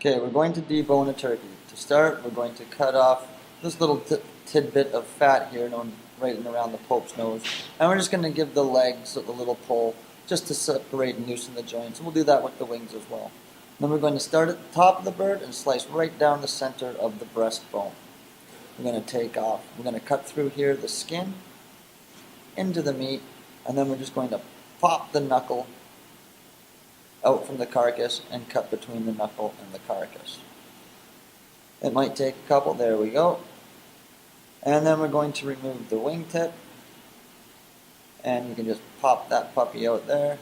Okay, we're going to debone a turkey. To start, we're going to cut off this little tidbit of fat here, right in around the Pope's nose. And we're just going to give the legs a little pull just to separate and loosen the joints. And we'll do that with the wings as well. Then we're going to start at the top of the bird and slice right down the center of the breastbone. We're going to cut through here the skin into the meat, and then we're just going to pop the knuckle out from the carcass and cut between the knuckle and the carcass. It might take a couple, there we go. And then we're going to remove the wingtip, and you can just pop that puppy out there,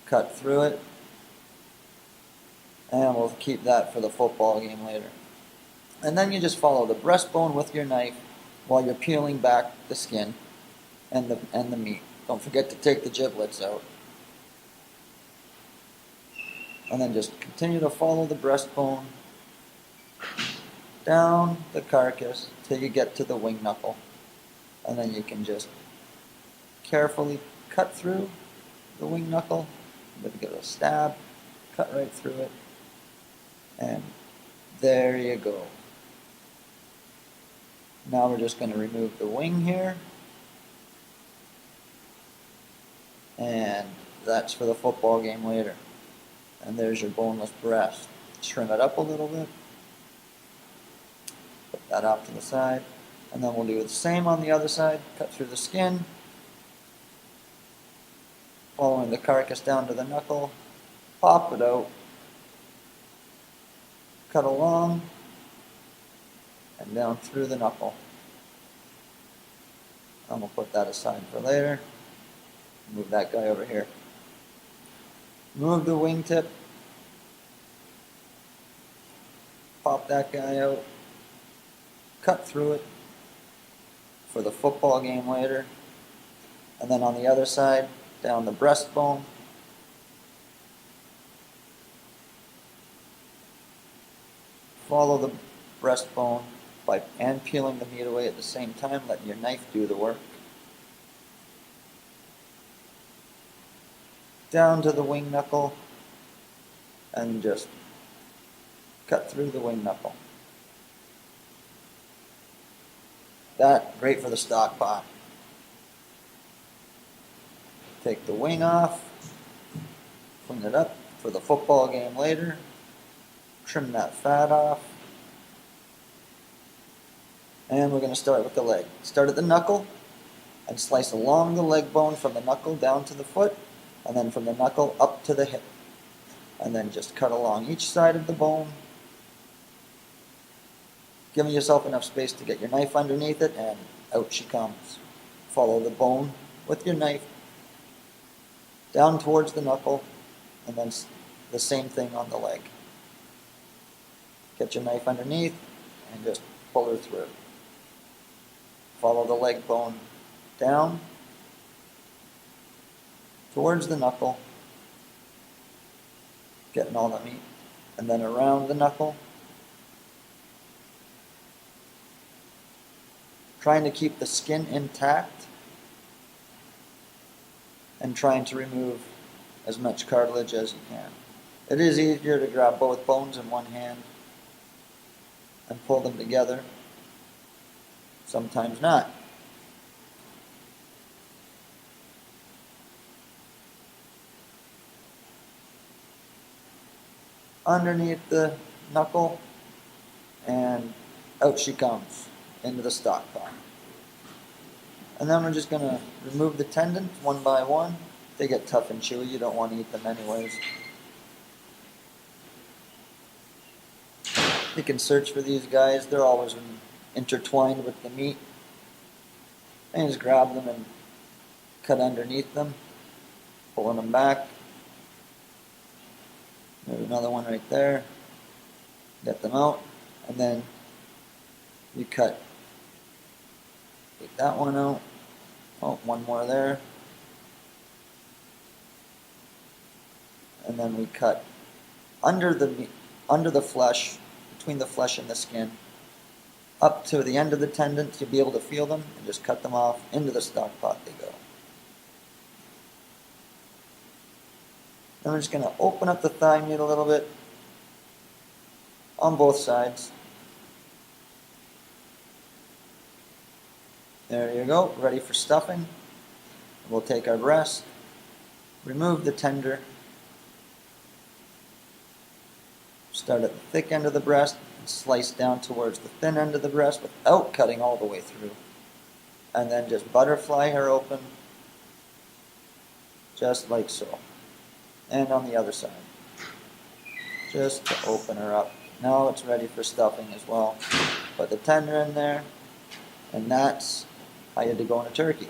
cut through it, and we'll keep that for the football game later. And then you just follow the breastbone with your knife while you're peeling back the skin and the meat. Don't forget to take the giblets out. And then just continue to follow the breastbone down the carcass till you get to the wing knuckle. And then you can just carefully cut through the wing knuckle. Give it a stab, cut right through it. And there you go. Now we're just going to remove the wing here. And that's for the football game later. And there's your boneless breast. Trim it up a little bit. Put that off to the side. And then we'll do the same on the other side. Cut through the skin. Following the carcass down to the knuckle. Pop it out. Cut along. And down through the knuckle. And we'll put that aside for later. Move that guy over here. Move the wingtip. Pop that guy out. Cut through it for the football game later. And then on the other side, down the breastbone. Follow the breastbone and peeling the meat away at the same time, letting your knife do the work. Down to the wing knuckle, and just cut through the wing knuckle. That, great for the stock pot. Take the wing off, clean it up for the football game later, trim that fat off, and we're going to start with the leg. Start at the knuckle, and slice along the leg bone from the knuckle down to the foot, and then from the knuckle up to the hip. And then just cut along each side of the bone, giving yourself enough space to get your knife underneath it, and out she comes. Follow the bone with your knife down towards the knuckle, and then the same thing on the leg. Get your knife underneath and just pull her through. Follow the leg bone down towards the knuckle, getting all the meat, and then around the knuckle, trying to keep the skin intact and trying to remove as much cartilage as you can. It is easier to grab both bones in one hand and pull them together. Sometimes not. Underneath the knuckle, and out she comes into the stock pot. And then we're just going to remove the tendons one by one. They get tough and chewy, you don't want to eat them anyways. You can search for these guys, they're always intertwined with the meat. And just grab them and cut underneath them, pulling them back. There's another one right there. Get them out, and then you cut. Take that one out. Oh, one more there. And then we cut under the flesh, between the flesh and the skin, up to the end of the tendons. You'll be able to feel them, and just cut them off. Into the stock pot they go. Then we're just going to open up the thigh meat a little bit, on both sides. There you go, ready for stuffing. We'll take our breast, remove the tender, start at the thick end of the breast, and slice down towards the thin end of the breast without cutting all the way through. And then just butterfly her open, just like so. And on the other side, just to open her up. Now it's ready for stuffing as well. Put the tender in there, and that's how you debone a turkey.